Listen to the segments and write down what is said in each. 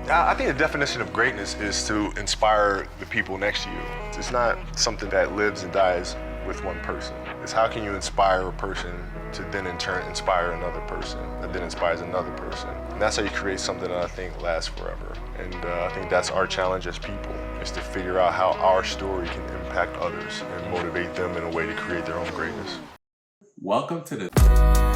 I think the definition of greatness is to inspire the people next to you. It's not something that lives and dies with one person. It's how can you inspire a person to then in turn inspire another person, that then inspires another person. And that's how you create something that I think lasts forever. And I think that's our challenge as people, is to figure out how our story can impact others and motivate them in a way to create their own greatness. Welcome to the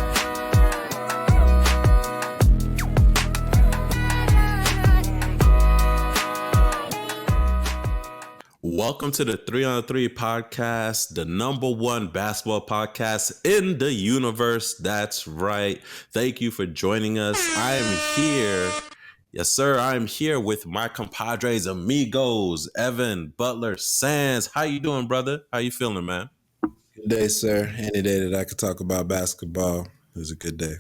Welcome to the 3-on-3 podcast, the number one basketball podcast in the universe. That's right. Thank you for joining us. I am here. Yes, sir. I am here with my compadres, amigos, Evan, Butler, Sands. How you doing, brother? How you feeling, man? Good day, sir. Any day that I could talk about basketball is a good day.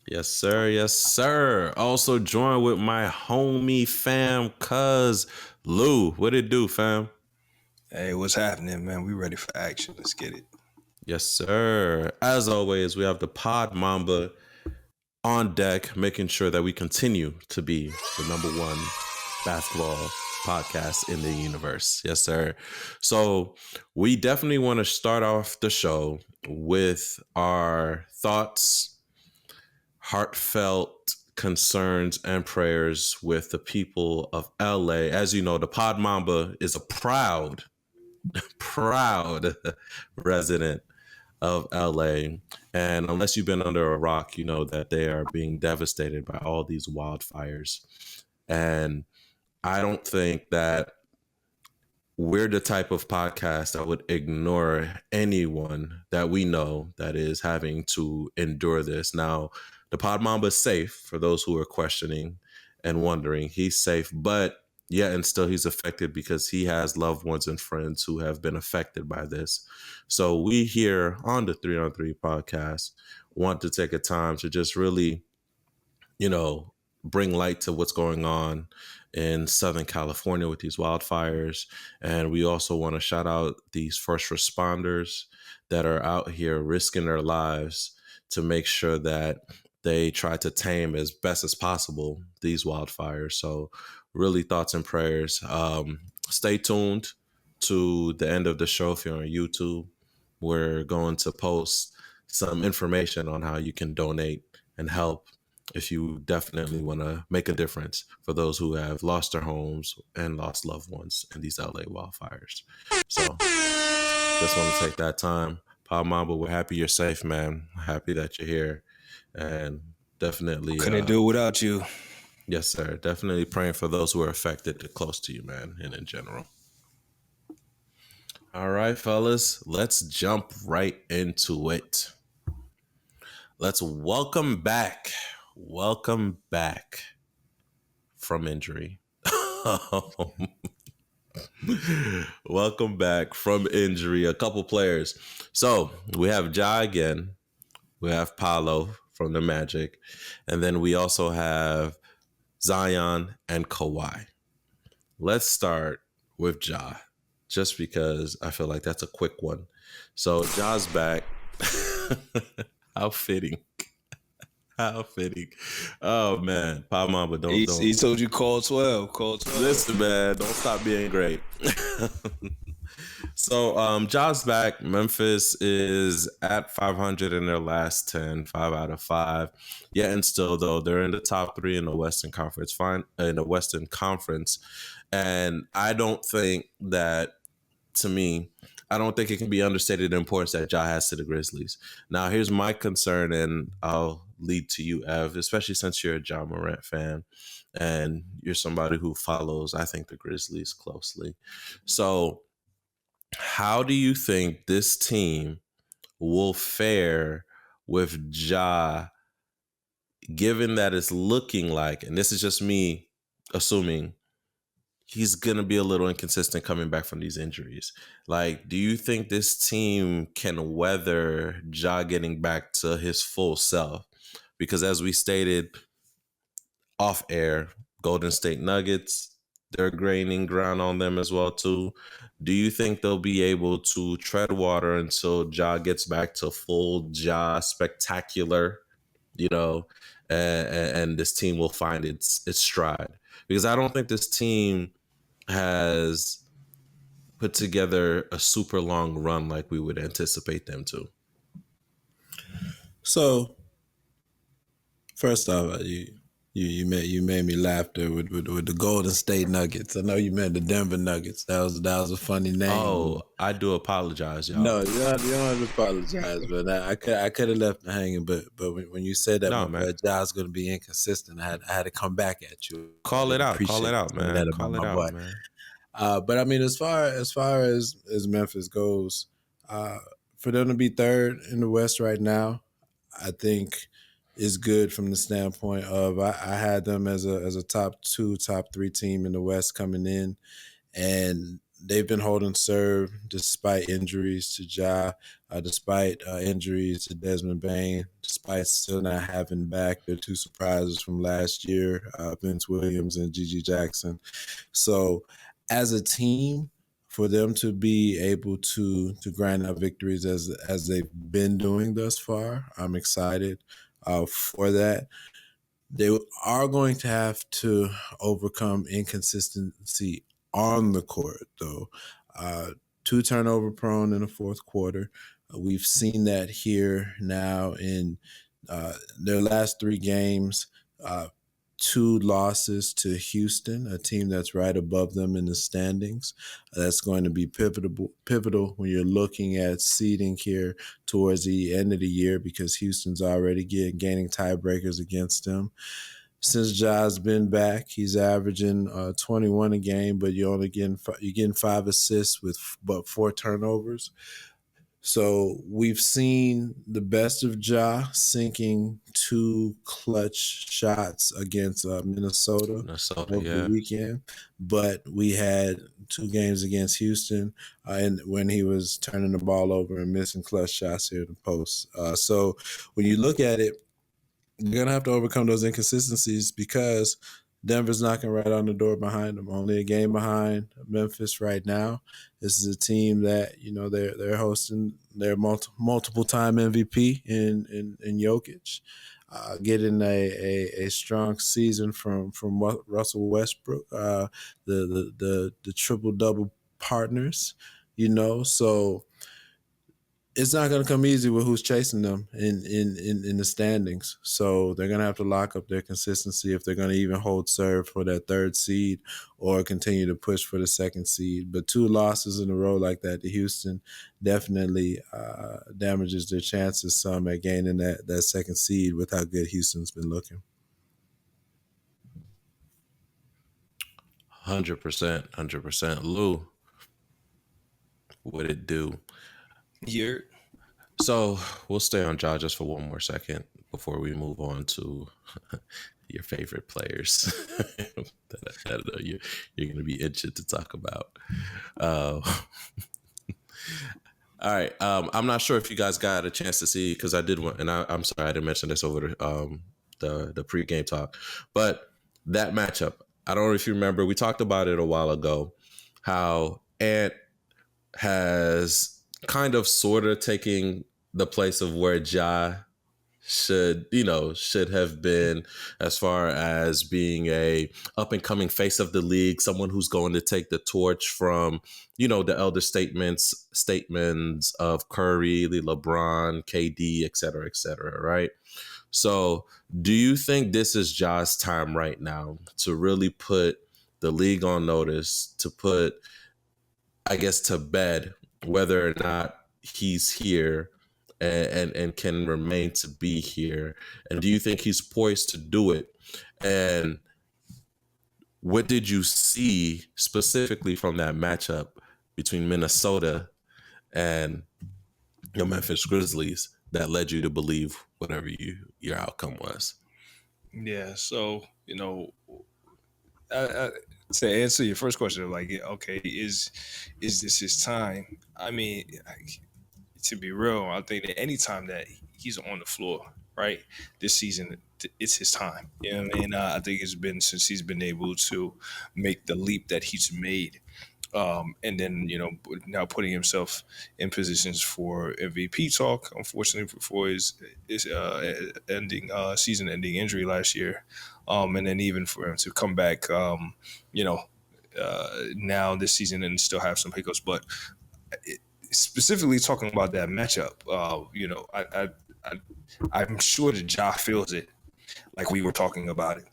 Yes, sir. Yes, sir. Also joined with my homie fam, cuz Lou. What it do, fam? Hey, what's happening, man? We ready for action. Let's get it. Yes, sir. As always, we have the Pod Mamba on deck, making sure that we continue to be the number one basketball podcast in the universe. Yes, sir. So we definitely want to start off the show with our thoughts, heartfelt concerns and prayers with the people of LA. As you know, the Pod Mamba is a proud resident of LA. And unless you've been under a rock, you know that they are being devastated by all these wildfires. And I don't think that we're the type of podcast that would ignore anyone that we know that is having to endure this. Now, the Pod Mamba is safe for those who are questioning and wondering. He's safe, but yet and still he's affected because he has loved ones and friends who have been affected by this. So we here on the 3-on-3 podcast want to take a time to just really, bring light to what's going on in Southern California with these wildfires. And we also want to shout out these first responders that are out here risking their lives to make sure that they try to tame as best as possible these wildfires. So really thoughts and prayers. Stay tuned to the end of the show if you're on YouTube. We're going to post some information on how you can donate and help if you definitely want to make a difference for those who have lost their homes and lost loved ones in these LA wildfires. So just want to take that time. Pod Mamba, we're happy you're safe, man. Happy that you're here. And definitely Couldn't do it without you. Yes, sir. Definitely praying for those who are affected close to you, man, and in general. All right, fellas, let's jump right into it. Let's welcome back from injury. Welcome back from injury, a couple players. So we have Ja again. We have Paolo from the Magic. And then we also have Zion and Kawhi. Let's start with Ja, just because I feel like that's a quick one. So Ja's back. How fitting. How fitting. Oh, man. Pod Mamba, don't. He told you call 12. Call 12. Listen, man, don't stop being great. So Ja's back. Memphis is at 500 in their last 10, 5 out of 5. Yeah, and still though they're in the top 3 in the Western Conference. And I don't think that, to me, I don't think it can be understated the importance that Ja has to the Grizzlies. Now, here's my concern, and I'll lead to you, Ev, especially since you're a Ja Morant fan and you're somebody who follows, I think, the Grizzlies closely. So how do you think this team will fare with Ja, given that it's looking like, and this is just me assuming, he's going to be a little inconsistent coming back from these injuries. Like, do you think this team can weather Ja getting back to his full self? Because as we stated off air, Golden State Nuggets, they're gaining ground on them as well too. Do you think they'll be able to tread water until Ja gets back to full Ja spectacular, and this team will find its stride? because I don't think this team has put together a super long run like we would anticipate them to. So first off, you made me laugh there with the Golden State Nuggets. I know you meant the Denver Nuggets. That was a funny name. Oh, I do apologize, y'all. No, you don't have to apologize, but I could have left it hanging. But when you said that, No, my man. boy Ja's going to be inconsistent, I had to come back at you. Call it out, Appreciate man. that Call about it my boy. out, man. But I mean, as far as Memphis goes, for them to be third in the West right now, I think is good from the standpoint of I had them as a top 2, top 3 team in the West coming in, and they've been holding serve despite injuries to Ja, despite injuries to Desmond Bain, despite still not having back their 2 surprises from last year, Vince Williams and Gigi Jackson. So as a team, for them to be able to grind out victories as they've been doing thus far, I'm excited for that. They are going to have to overcome inconsistency on the court, though. 2 turnover prone in the fourth quarter. We've seen that here now in their last 3 games. 2 losses to Houston, a team that's right above them in the standings. That's going to be pivotal when you're looking at seeding here towards the end of the year, because Houston's already gaining tiebreakers against them. Since Ja's been back, he's averaging 21 a game, but you're getting 5 assists with but 4 turnovers. So we've seen the best of Ja sinking 2 clutch shots against Minnesota over the weekend, but we had 2 games against Houston and when he was turning the ball over and missing clutch shots here at the post. So when you look at it, you're going to have to overcome those inconsistencies because Denver's knocking right on the door behind them. Only a game behind Memphis right now. This is a team that, they're hosting their multiple time MVP in Jokic, getting a strong season from Russell Westbrook, the triple double partners, so it's not going to come easy with who's chasing them in the standings. So they're going to have to lock up their consistency if they're going to even hold serve for that 3rd seed or continue to push for the 2nd seed. But 2 losses in a row like that to Houston definitely damages their chances some at gaining that 2nd seed with how good Houston's been looking. 100%. Lou, what it do? Here. So we'll stay on Ja just for one more second before we move on to your favorite players that you're going to be itching to talk about. All right. I'm not sure if you guys got a chance to see, because I did want, and I'm sorry I didn't mention this over the pregame talk, but that matchup, I don't know if you remember, we talked about it a while ago, how Ant has kind of sort of taking the place of where Ja should have been, as far as being a up and coming face of the league, someone who's going to take the torch from, the elder statements of Curry, LeBron, KD, et cetera, right? So do you think this is Ja's time right now to really put the league on notice, to put, I guess, to bed whether or not he's here and can remain to be here? And do you think he's poised to do it? And what did you see specifically from that matchup between Minnesota and the Memphis Grizzlies that led you to believe whatever your outcome was? Yeah. So, to answer your first question, like, okay, is this his time? I mean, to be real, I think that any time that he's on the floor, right, this season, it's his time. You know what I mean? I think it's been since he's been able to make the leap that he's made. And then now putting himself in positions for MVP talk. Unfortunately, for his season-ending injury last year, and then even for him to come back, now this season and still have some hiccups. But specifically talking about that matchup, I'm sure that Ja feels it, like we were talking about it.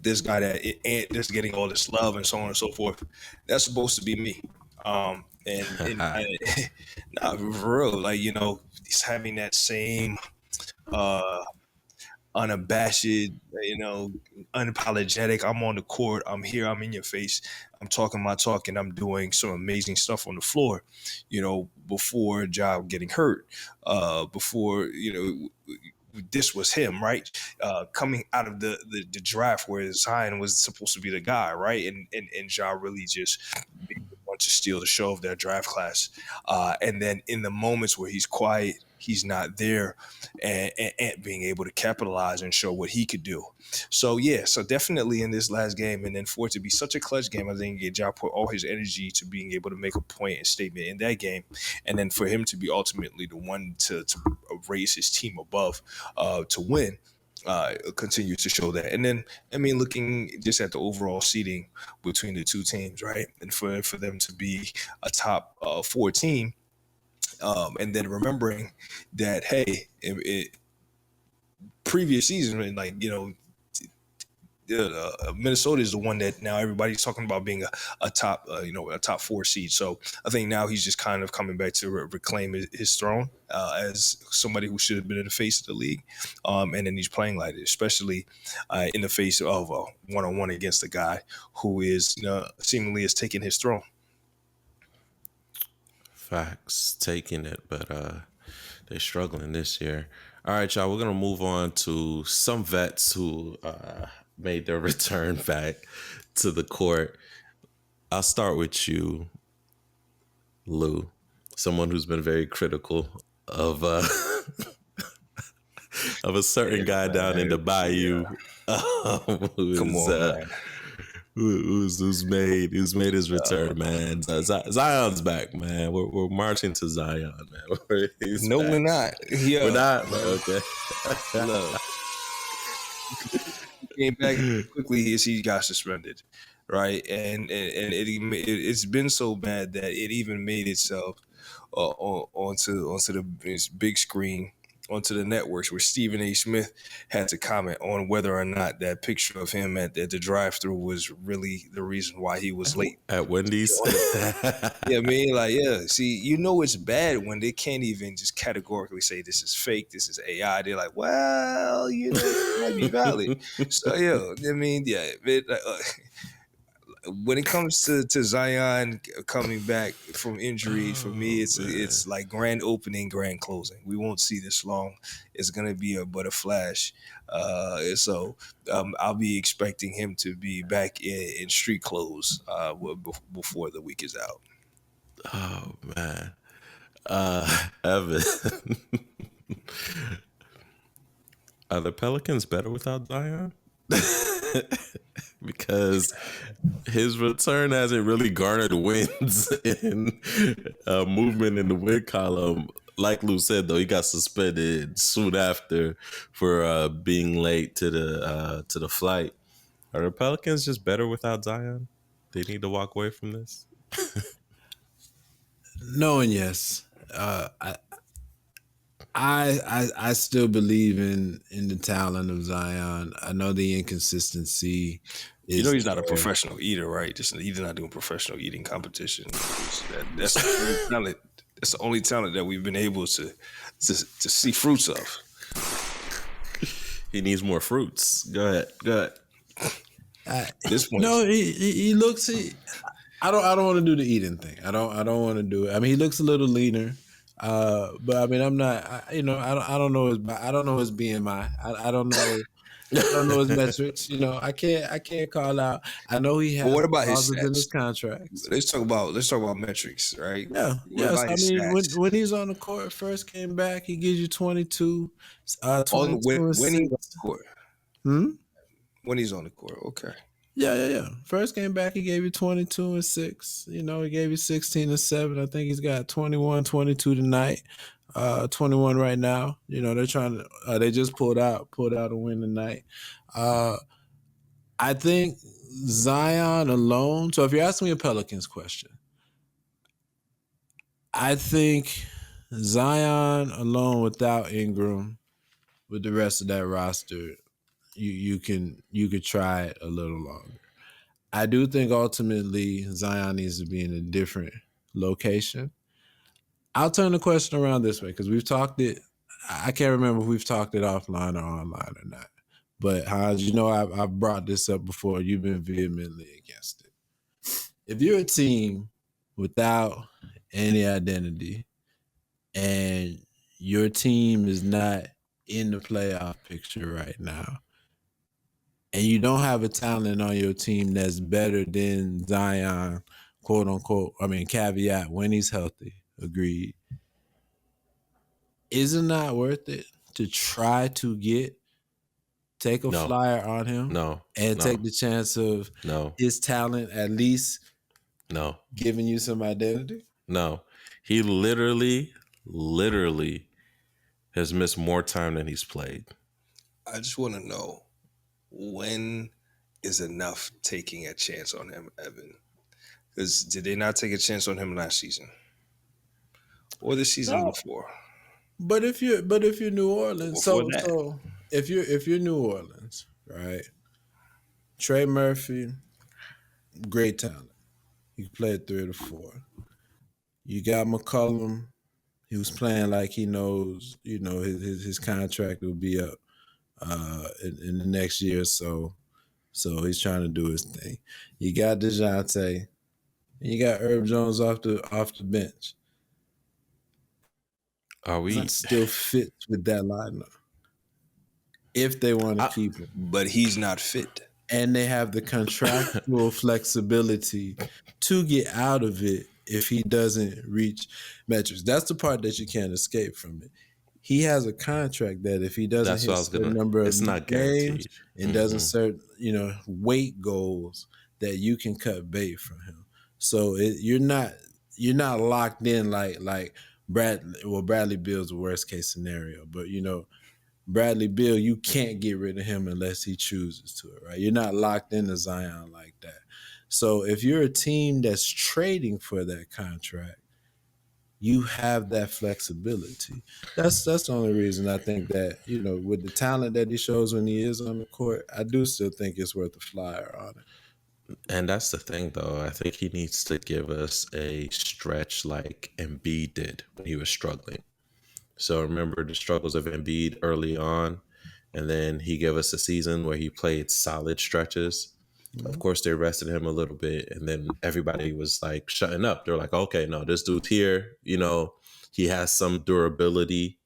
This guy that's getting all this love and so on and so forth, that's supposed to be me. Nah, for real, like he's having that same unabashed, unapologetic. I'm on the court. I'm here. I'm in your face. I'm talking my talk, and I'm doing some amazing stuff on the floor. Before Ja getting hurt, before this was him, right? Coming out of the draft where Zion was supposed to be the guy, right? And Ja really just want to steal the show of that draft class. And then in the moments where he's quiet, he's not there, and being able to capitalize and show what he could do. So definitely in this last game, and then for it to be such a clutch game, I think Ja put all his energy to being able to make a point and statement in that game, and then for him to be ultimately the one to raise his team above to win. Continues to show that. And then, looking just at the overall seeding between the two teams, right? And for them to be a top 4 team, and then remembering that, hey, previous season, Minnesota is the one that now everybody's talking about being a top, a top 4 seed. So I think now he's just kind of coming back to reclaim his throne as somebody who should have been in the face of the league. And then he's playing like it, especially in the face of a one-on-one against a guy who is seemingly is taking his throne. Facts, taking it, but they're struggling this year. All right, y'all, we're going to move on to some vets who made their return back to the court. I'll start with you, Lou, someone who's been very critical of of a certain guy down in the Bayou. Who's made his return, man. Zion's back, man. We're marching to Zion, man. We're not. We're not. Okay. No. He came back quickly as he got suspended, right? And it's been so bad that it even made itself onto the big screen, onto the networks, where Stephen A. Smith had to comment on whether or not that picture of him at the drive-thru was really the reason why he was late at Wendy's. See, it's bad when they can't even just categorically say this is fake, this is AI. They're like, well, it might be valid. So when it comes to Zion coming back from injury, for me, it's like grand opening, grand closing. We won't see this long. It's gonna be but a flash. So I'll be expecting him to be back in street clothes before the week is out. Oh man, Evan, are the Pelicans better without Zion? Because his return hasn't really garnered wins in movement in the win column. Like Lou said, though, he got suspended soon after for being late to the flight. Are the Pelicans just better without Zion? They need to walk away from this. No and yes. I still believe in the talent of Zion. I know the inconsistency is he's not a professional eater, right? He's not doing professional eating competition. That's the only talent. That's the only talent that we've been able to see fruits of. He needs more fruits. Go ahead. This point, no, he looks. I don't want to do the eating thing. I don't want to do it. I mean, he looks a little leaner. But I mean, I'm not. I don't know his. I don't know his BMI. I don't know. I don't know his metrics. I can't call out. I know he has. But what about his stats? In his contracts? Let's talk about metrics, right? Yeah. Yes. I mean, when he's on the court, first came back, he gives you 22. 22 when he's on the court. Hmm. When he's on the court, okay. Yeah. First game back, he gave you 22 and 6. He gave you 16 and 7. I think he's got 21, 22 tonight. 21 right now. They're trying to. They just pulled out a win tonight. I think Zion alone. So if you're asking me a Pelicans question, I think Zion alone without Ingram, with the rest of that roster, you could try it a little longer. I do think ultimately Zion needs to be in a different location. I'll turn the question around this way because we've talked it. I can't remember if we've talked it offline or online or not. But Hans, I've brought this up before. You've been vehemently against it. If you're a team without any identity and your team is not in the playoff picture right now, and you don't have a talent on your team that's better than Zion, quote unquote, caveat, when he's healthy, agreed. Is it not worth it to try to take a No. flyer on him? No. And No. take the chance of No. his talent at least No. giving you some identity? No. He literally has missed more time than he's played. I just want to know, when is enough taking a chance on him, Evan? Because did they not take a chance on him last season or the season before? But if you're New Orleans, Before that. so if you're New Orleans, right? Trey Murphy, great talent. He played 3 to 4. You got McCollum. He was playing like he knows, his contract will be up in the next year or so. So he's trying to do his thing. You got DeJounte, and you got Herb Jones off the bench. Are we That still fits with that lineup if they want to keep him. But he's not fit. And they have the contractual flexibility to get out of it if he doesn't reach metrics. That's the part that you can't escape from it. He has a contract that if he doesn't hit a certain number of games and doesn't certain weight goals, that you can cut bait from him. So you're not locked in like Bradley Beal's the worst case scenario, but Bradley Beal, you can't get rid of him unless he chooses to, right? You're not locked into Zion like that. So if you're a team that's trading for that contract, you have that flexibility. That's the only reason I think that, with the talent that he shows when he is on the court, I do still think it's worth a flyer on it. And that's the thing, though. I think he needs to give us a stretch like Embiid did when he was struggling. So remember the struggles of Embiid early on, and then he gave us a season where he played solid stretches. Mm-hmm. Of course, they rested him a little bit, and then everybody was like shutting up. They're like, okay, no, this dude's here. He has some durability,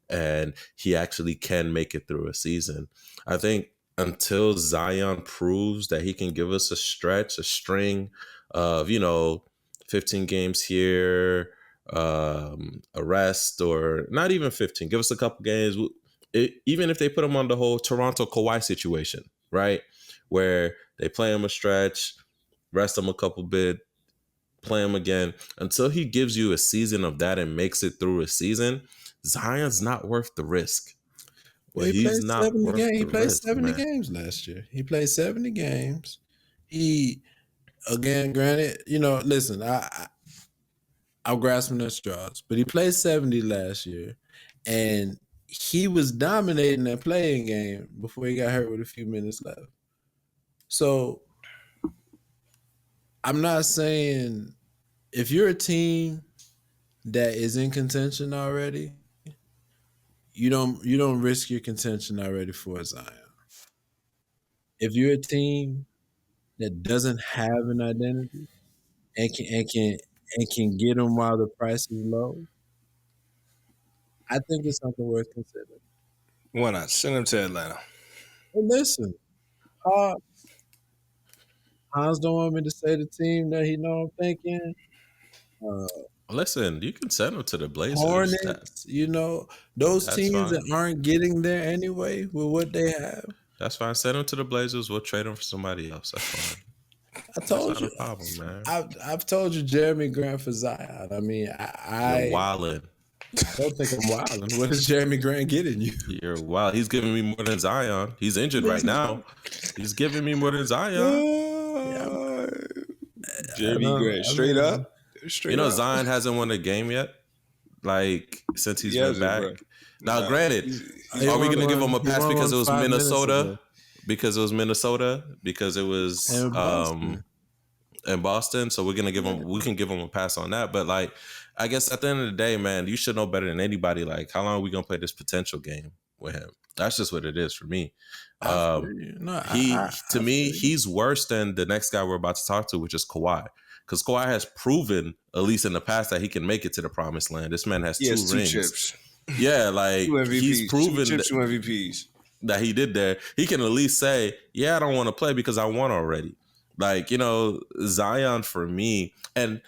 and he actually can make it through a season. I think until Zion proves that he can give us a string of, 15 games here, a rest, or not even 15, give us a couple games. Even if they put him on the whole Toronto Kawhi situation, right? Where they play him a stretch, rest him a couple bit, play him again. Until he gives you a season of that and makes it through a season, Zion's not worth the risk. Well, he played 70 games last year. He played 70 games. He, again, granted, listen, I'm grasping at straws, but he played 70 last year, and he was dominating that playing game before he got hurt with a few minutes left. So I'm not saying if you're a team that is in contention already, you don't risk your contention already for Zion. If you're a team that doesn't have an identity and can get them while the price is low, I think it's something worth considering. Why not? Send him to Atlanta. Well, listen, Hans don't want me to say the team that he know I'm thinking. Listen, you can send him to the Blazers. Hornets, those teams that aren't getting there anyway with what they have. That's fine. Send him to the Blazers. We'll trade him for somebody else. That's fine. I told That's you. not a problem, man. I've told you Jeremy Grant for Zion. I mean, You're I wildin'. don't think I'm wilding. What is Jeremy Grant getting you? You're wild. He's giving me more than Zion. He's injured right now. He's giving me more than Zion. Jeremy Grant, straight up. You know, Zion hasn't won a game yet. Like since he's been back. Bro. Now, granted, are we gonna give him a pass because it was Minnesota? Because it was Minnesota? Because it was in Boston. So we're gonna give him. We can give him a pass on that. But like, I guess at the end of the day, man, you should know better than anybody. Like, how long are we gonna play this potential game with him? That's just what it is for me. He's worse than the next guy we're about to talk to, which is Kawhi. Because Kawhi has proven, at least in the past, that he can make it to the promised land. This man has two rings. Chips. Yeah, like he's proven two MVPs. that he did there. He can at least say, yeah, I don't want to play because I won already. Like, you know, Zion for me, and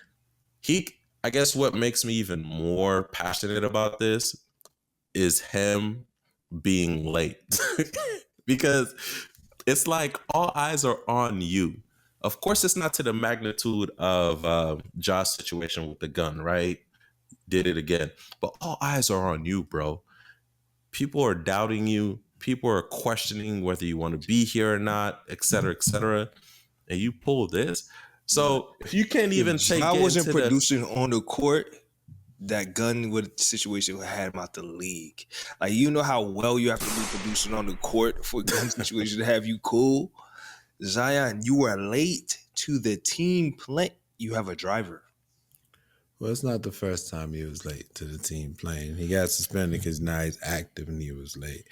I guess what makes me even more passionate about this is him being late. Because it's like all eyes are on you. Of course, it's not to the magnitude of Josh's situation with the gun, right? Did it again. But all eyes are on you, bro. People are doubting you. People are questioning whether you want to be here or not, et cetera, and you pull this. So if you can't even take I wasn't producing on the court, that gun with situation had him out the league. Like, you know how well you have to be producing on the court for a gun situation to have you cool? Zion, you are late to the team play. You have a driver. Well, it's not the first time he was late to the team playing. He got suspended because now he's active and he was late.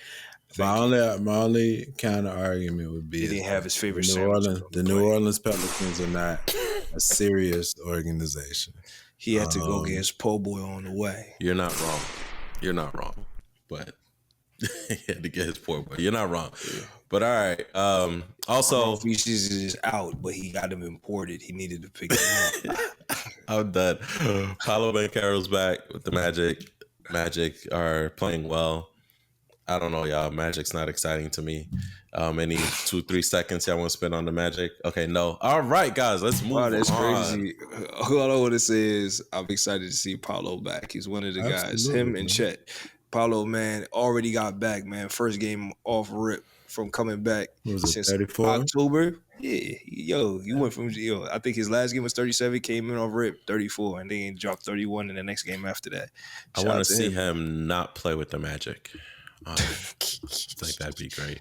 My only counter argument would be he didn't have his favorite the New Orleans Pelicans are not a serious organization. He had to go get his po' boy on the way. You're not wrong. But he had to get his po' boy. You're not wrong. But all right. Also, Features is out, but he got him imported. He needed to pick him up. I'm done. Paolo Banchero's back with the Magic. Magic are playing well. I don't know, y'all. Magic's not exciting to me. Any 2-3 seconds y'all want to spend on the Magic? Okay, no. All right, guys, let's move on. That's crazy. All I want to say is I'm excited to see Paolo back. He's one of the guys. Him and Chet. Paolo, man, already got back, man. First game off rip from coming back since 34? October. Yeah, you went from I think his last game was 37, came in off rip 34, and then dropped 31 in the next game after that. I want to see him not play with the Magic. I think that'd be great.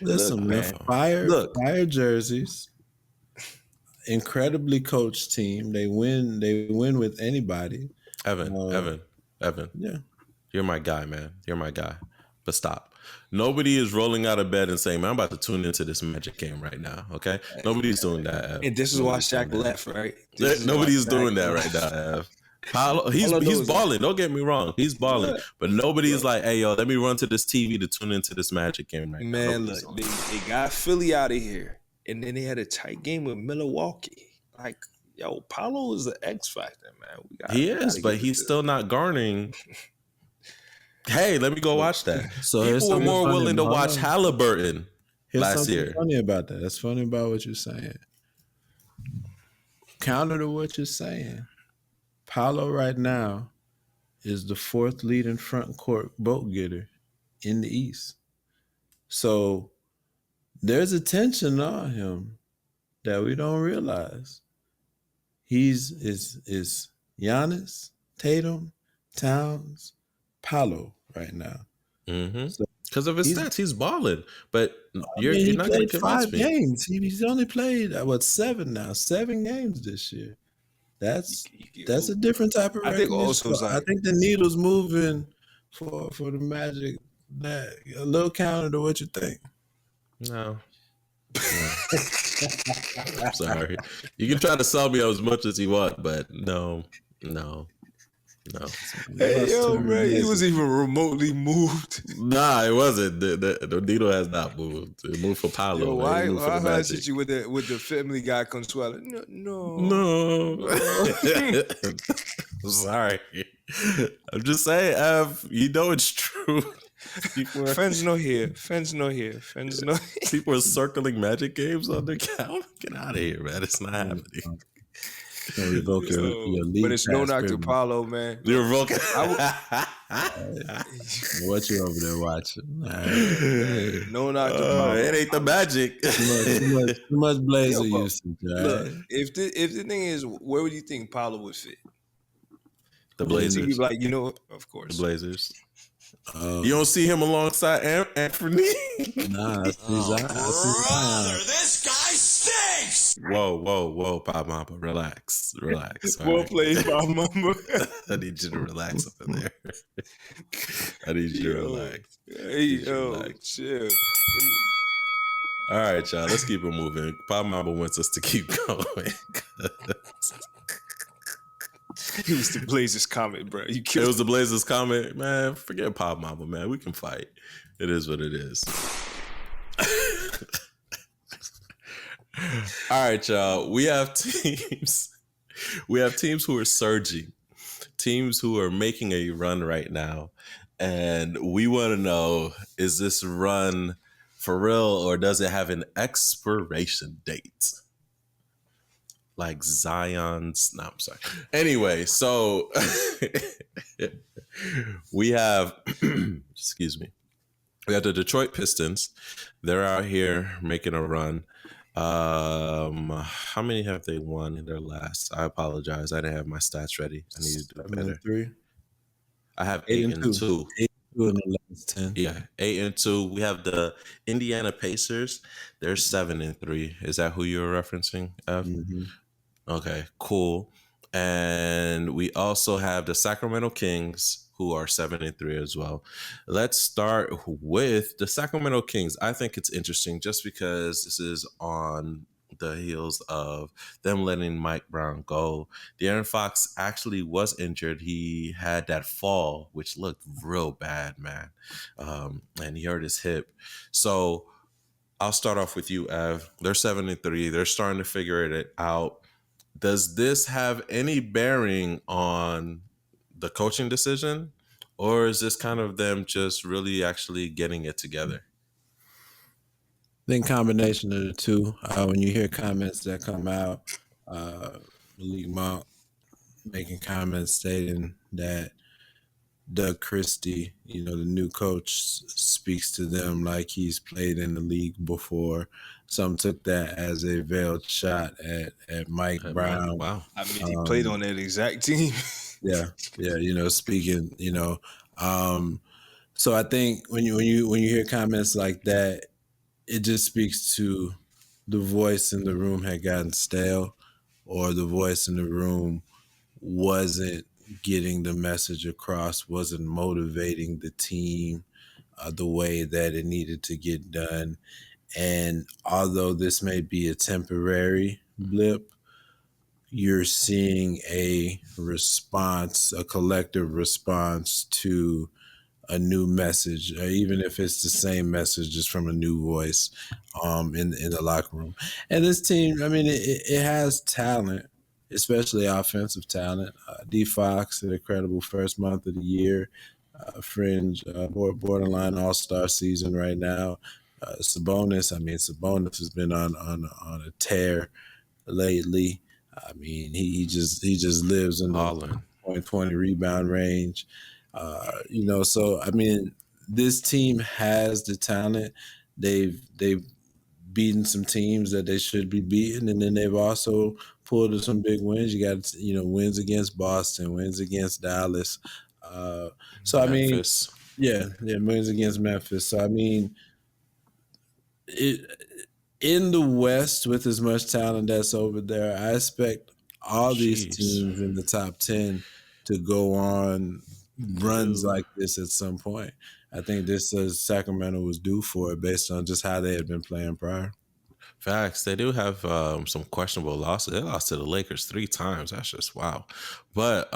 Listen, man, fire jerseys. Incredibly coached team. They win with anybody. Evan. Yeah. You're my guy, man. You're my guy. But stop. Nobody is rolling out of bed and saying, man, I'm about to tune into this Magic game right now. Okay? Nobody's doing that, Ev. And this is why Shaq left, right? Nobody's doing that right now, Ev. Paolo, he's balling. Don't get me wrong. He's balling. But nobody's like, hey, yo, let me run to this TV to tune into this Magic game right now. Man, look, they got Philly out of here. And then they had a tight game with Milwaukee. Like, yo, Paolo is the X factor, man. He is, but he's still not garnering. Hey, let me go watch that. So people were more willing to watch Halliburton last year. Funny about that. That's funny about what you're saying. Counter to what you're saying. Paolo right now is the fourth leading front court vote getter in the East. So there's attention on him that we don't realize. Is Giannis, Tatum, Towns, Paolo right now. Mm-hmm. So because of his stats, he's balling. But you're not going to convince 5 me. games. He's only played 7 now. 7 games this year. That's a different type of recognition. I think the needle's moving for the Magic. That a little counter to what you think. No. I'm sorry. You can try to sell me as much as you want, but no. Hey, yo, man, he was even remotely moved. Nah, it wasn't. The needle has not moved. It moved for Paolo. Yo, why hit you with the Family Guy Consuelo? No. Sorry. I'm just saying, Ev, you know it's true. People are, Fans no here. Fans no here. Fans no. people are circling Magic games on their account. Get out of here, man. It's not happening. Gonna revoke your But league it's no pass knock to privilege. Paulo, man. You're revoking. What you over there watching? All right. No knock to Paulo. It ain't the Magic. Too much Blazer Yo, but usage. All Look, right? if the thing is, where would you think Paulo would fit? The Is he Blazers. like, of The course. Blazers. You don't see him alongside Anthony? Nah, I see Zion. This guy stinks! Whoa, Pop Mama, relax. All Well right. played by Mama. I need you to relax up in there. I need you to relax. Hey, relax. chill. All right, y'all. Let's keep it moving. Pop Mama wants us to keep going. It was the Blazers comment, bro. You It killed was the Blazers comment, man. Forget Pop Mama, man. We can fight. It is what it is. All right, y'all. We have teams. We have teams who are surging, teams who are making a run right now, and we want to know: is this run for real, or does it have an expiration date? Like Zion's. No, I'm sorry. Anyway, so we have, excuse me, we have the Detroit Pistons. They're out here making a run. How many have they won in their last? I apologize. I didn't have my stats ready. I need to do better. 3. I have 8 and 2. 8 and 2 in the last 10. Yeah, 8 and 2. We have the Indiana Pacers. They're 7 and 3. Is that who you're referencing, Ev? Mm-hmm. Okay, cool. And we also have the Sacramento Kings, who are 7 and 3 as well. Let's start with the Sacramento Kings. I think it's interesting just because this is on the heels of them letting Mike Brown go. De'Aaron Fox actually was injured. He had that fall, which looked real bad, man. And he hurt his hip. So I'll start off with you, Ev. They're 7 and 3. They're starting to figure it out. Does this have any bearing on the coaching decision, or is this kind of them just really actually getting it together? I think combination of the two. When you hear comments that come out, Malik Monk making comments stating that Doug Christie, the new coach, speaks to them like he's played in the league before. Some took that as a veiled shot at Mike Brown. Wow. I mean, he played on that exact team. Yeah, speaking, so I think when you hear comments like that, it just speaks to the voice in the room had gotten stale, or the voice in the room wasn't getting the message across, wasn't motivating the team the way that it needed to get done. And although this may be a temporary blip, you're seeing a response, a collective response to a new message, even if it's the same message, just from a new voice in the locker room. And this team, I mean, it has talent, especially offensive talent. D Fox, an incredible first month of the year, fringe, borderline all-star season right now. Sabonis has been on a tear lately. I mean, he just lives in the 20 rebound range. So I mean, this team has the talent. They've beaten some teams that they should be beating, and then they've also pulled some big wins. You got wins against Boston, wins against Dallas. So I mean, Memphis. yeah, wins against Memphis. So I mean, in the West, with as much talent that's over there, I expect all these teams in the top 10 to go on runs like this at some point. I think this Sacramento was due for it based on just how they had been playing prior. Facts. They do have some questionable losses. They lost to the Lakers 3 times. That's just wow. But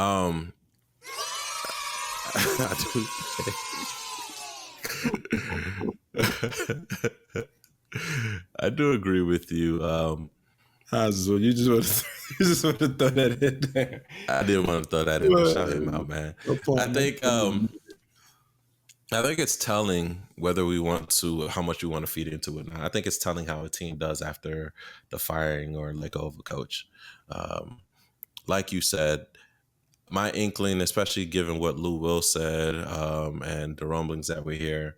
I do agree with you. You just want to throw that in there. I didn't want to throw that in there. Shout him out, man. I think I think it's telling whether we want to, how much we want to feed into it. Now, I think it's telling how a team does after the firing or let go of a coach. Um, like you said, my inkling, especially given what Lou Will said and the rumblings that we hear,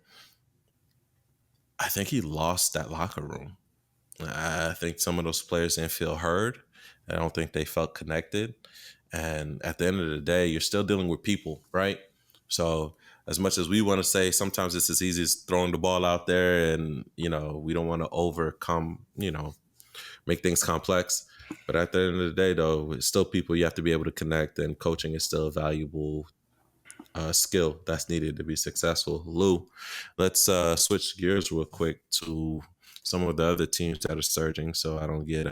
I think he lost that locker room. I think some of those players didn't feel heard. I don't think they felt connected. And at the end of the day, you're still dealing with people, right? So as much as we want to say, sometimes it's as easy as throwing the ball out there and, we don't want to overcome, make things complex. But at the end of the day, though, it's still people. You have to be able to connect, and coaching is still a valuable skill that's needed to be successful. Lou, let's switch gears real quick to some of the other teams that are surging, so I don't get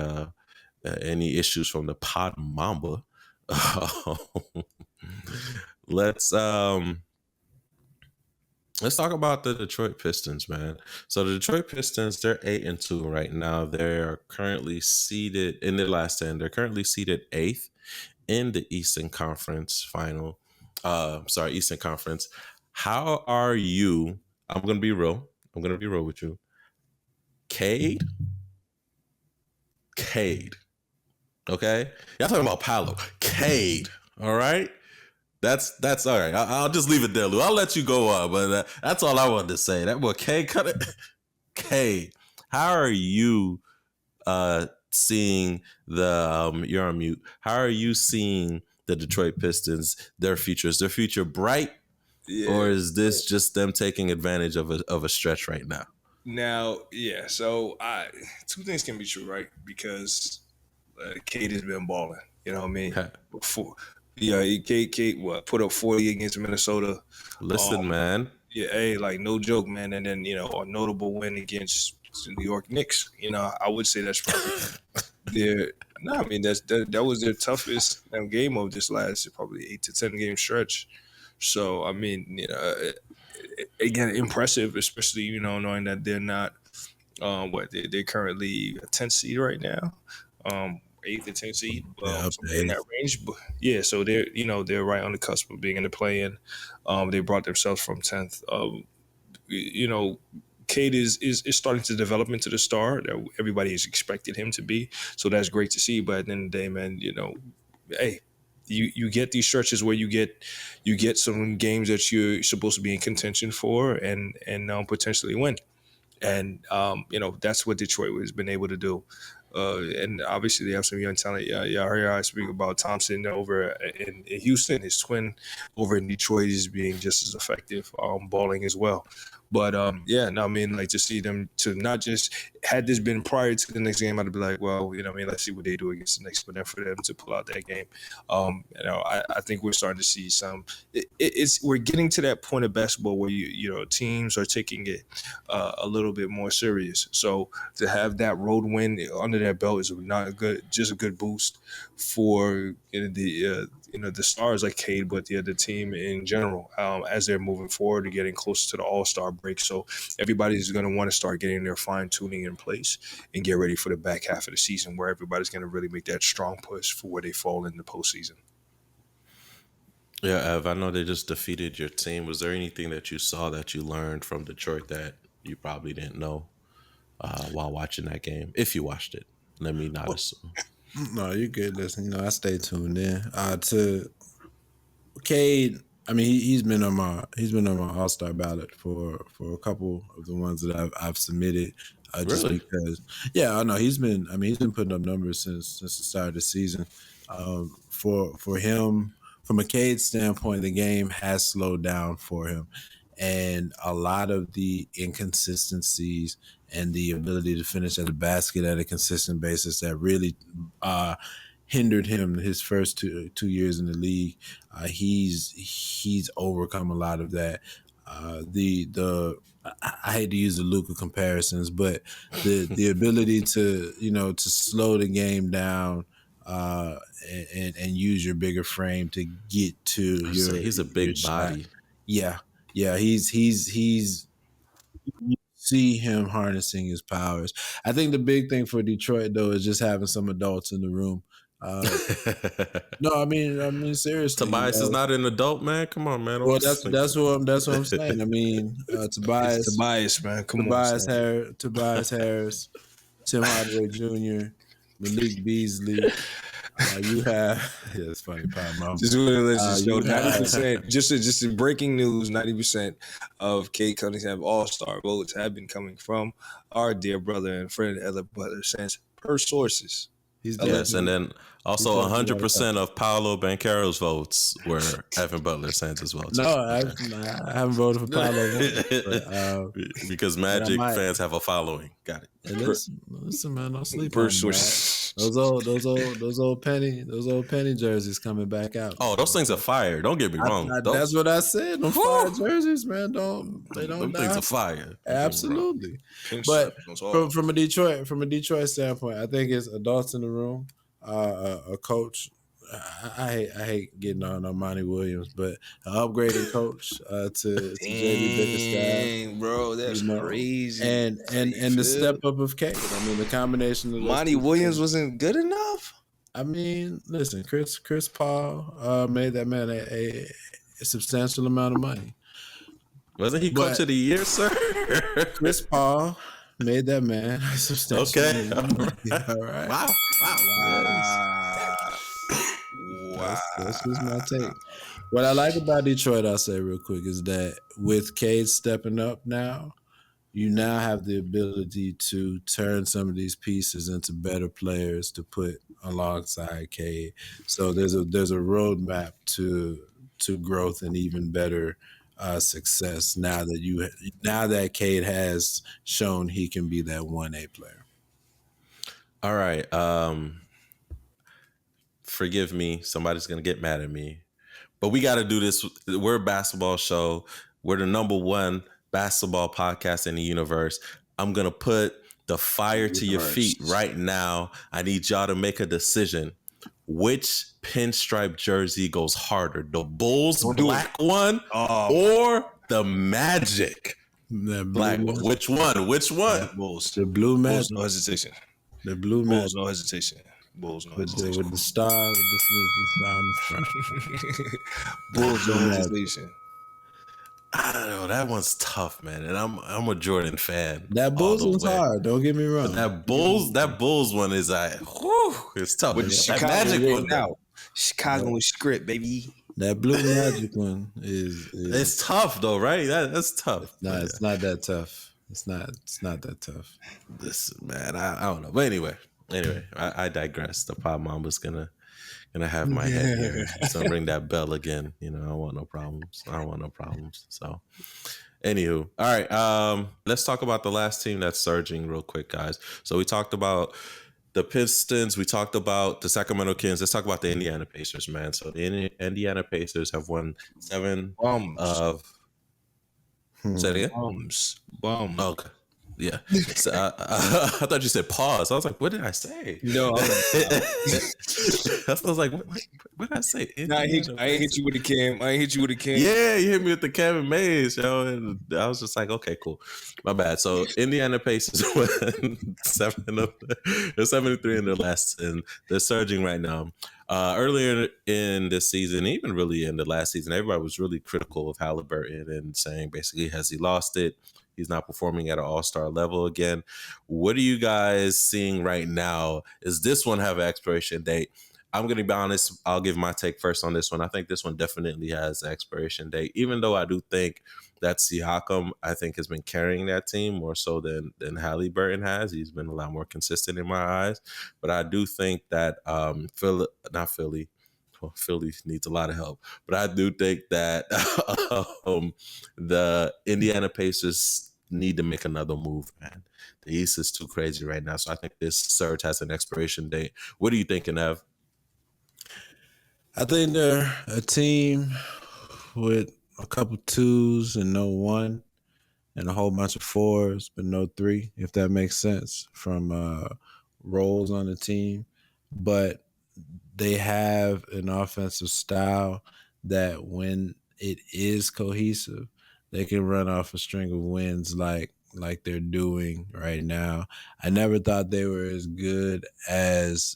any issues from the Pod Mamba. let's um, let's talk about the Detroit Pistons, man. So the Detroit Pistons, they're 8-2 right now. They're currently seated in their last 10. They're currently seated 8th in the Eastern Conference final. Eastern Conference. How are you? I'm gonna be real. I'm gonna be real with you. Cade. Okay? Y'all talking about Paolo. Cade. All right? That's all right. I'll just leave it there, Lou. I'll let you go on, but that's all I wanted to say. That boy Cade cut it. Cade, how are you seeing the you're on mute. How are you seeing the Detroit Pistons, their future? Is their future bright, or is this just them taking advantage of a stretch right now? Now, yeah. So, two things can be true, right? Because Kate has been balling. You know what I mean? Before, yeah, Kate, what put up 40 against Minnesota. Listen, man. Yeah, hey, like no joke, man. And then a notable win against the New York Knicks. I would say that's probably their. No, I mean that was their toughest game of this last probably 8 to 10 game stretch. So I mean, again, impressive, especially knowing that they're not they're currently a 10th seed right now, 8th to 10th seed, Yeah, up somewhere to in that eight. range. But yeah, so they're right on the cusp of being in the play-in. They brought themselves from 10th. You know, Cade is starting to develop into the star that everybody has expected him to be. So that's great to see. But at the end of the day, man, hey, you get these stretches where you get some games that you're supposed to be in contention for and potentially win. And that's what Detroit has been able to do. And obviously they have some young talent. Yeah, I heard I speak about Thompson over in Houston. His twin over in Detroit is being just as effective, balling as well. But yeah, no, I mean, like to see them to not just had this been prior to the next game, I'd be like, well, I mean, let's see what they do against the next. But then for them to pull out that game, I think we're starting to see some. It's we're getting to that point of basketball where teams are taking it a little bit more serious. So to have that road win under their belt is not just a good boost for the stars like Cade, but the team in general as they're moving forward and getting closer to the All-Star break. So everybody's going to want to start getting their fine tuning in place and get ready for the back half of the season, where everybody's going to really make that strong push for where they fall in the postseason. Yeah, Ev, I know they just defeated your team. Was there anything that you saw that you learned from Detroit that you probably didn't know while watching that game? If you watched it, let me not assume. No, you're good. Listen, I stay tuned in. To Cade, I mean, he's been on my All-Star ballot for a couple of the ones that I've submitted. Just Really? because, yeah, I know he's been putting up numbers since the start of the season. For him, from a Cade standpoint, the game has slowed down for him, and a lot of the inconsistencies and the ability to finish at the basket at a consistent basis that really hindered him his first two years in the league. He's overcome a lot of that. I hate to use the Luka comparisons, but the ability to to slow the game down and use your bigger frame to get to He's a your big shot. body. Yeah, he's you see him harnessing his powers. I think the big thing for Detroit though is just having some adults in the room. No, I mean seriously. Tobias is not an adult, man. Come on, man. Well, that's what I'm saying. I mean, It's Tobias, Tobias, man. Come on, son. Tobias Harris, Tim Hardaway Jr., Malik Beasley. You have it's funny, Pat Mom. Just want to let you know, you have- 90%. Just in breaking news, 90% of Cade Cunningham All-Star votes have been coming from our dear brother and friend Ella Butler since per sources. He's Yes, and then also He's 100% of Paolo Banchero's votes were Evan Butler Sands as well. Too. No, I haven't voted for Paolo. Because Magic fans have a following. Got it. Hey, listen, man, don't sleep Per on me, sources. man. Those old penny jerseys coming back out. Oh, those things are fire. Don't get me wrong. That's what I said. Them fire jerseys, man. Them things are fire. Absolutely. But from a Detroit standpoint, I think it's adults in the room, a coach. I hate getting on Monty Williams, but an upgraded coach to JD Bickerstaff, bro, that's crazy. And the step up of Cade. I mean, the combination of Monty Williams wasn't good enough. I mean, listen, Chris Paul made that man a substantial amount of money. Wasn't he coach of the year, sir? Chris Paul made that man a substantial amount of money. All right. Wow. That's just my take. What I like about Detroit, I'll say real quick, is that with Cade stepping up now, you now have the ability to turn some of these pieces into better players to put alongside Cade. So there's a roadmap to growth and even better success now that Cade has shown he can be that 1A player. All right. Forgive me. Somebody's going to get mad at me. But we got to do this. We're a basketball show. We're the #1 basketball podcast in the universe. I'm going to put the fire to your feet right now. I need y'all to make a decision. Which pinstripe jersey goes harder? The Bulls black one or the Magic black one? Which one? Bulls. The blue Magic. Bulls, no hesitation. The blue Magic. Bulls, no hesitation. Bulls, no hesitation. With the star on the front. Bulls, no hesitation. I don't know. That one's tough, man. And I'm a Jordan fan. That Bulls one's hard. Don't get me wrong. But that Bulls one is it's tough. With the Chicago Magic one now. Chicago script, baby. That blue Magic one is it's tough though, right? That's tough. No, it's not that tough. It's not that tough. Listen, man, I don't know. But anyway, I digress. The Pop Mamba's gonna have my head here. So ring that bell again. I don't want no problems. So anywho, all right. Let's talk about the last team that's surging real quick, guys. So we talked about the Pistons. We talked about the Sacramento Kings. Let's talk about the Indiana Pacers, man. So the Indiana Pacers have won 7 of. Say it again. Bums. Okay. Yeah. So, I thought you said pause. I was like, what did I say? No. I was like, what did I say? I ain't hit you with the cam. Yeah, you hit me with the Kevin Mays, yo. And I was just like, okay, cool. My bad. So Indiana Pacers won 73 in their last, and they're surging right now. Earlier in this season, even really in the last season, everybody was really critical of Halliburton and saying basically, has he lost it? He's not performing at an all-star level again. What are you guys seeing right now? Is this one have an expiration date? I'm going to be honest. I'll give my take first on this one. I think this one definitely has an expiration date, even though I do think that Siakam, I think, has been carrying that team more so than Halliburton has. He's been a lot more consistent in my eyes. But I do think that Philly needs a lot of help. But I do think that the Indiana Pacers need to make another move, man. The East is too crazy right now. So I think this surge has an expiration date. What are you thinking, Ev? I think they're a team with a couple 2s and no 1 and a whole bunch of 4s but no 3, if that makes sense, from roles on the team. But they have an offensive style that when it is cohesive, they can run off a string of wins like they're doing right now. I never thought they were as good as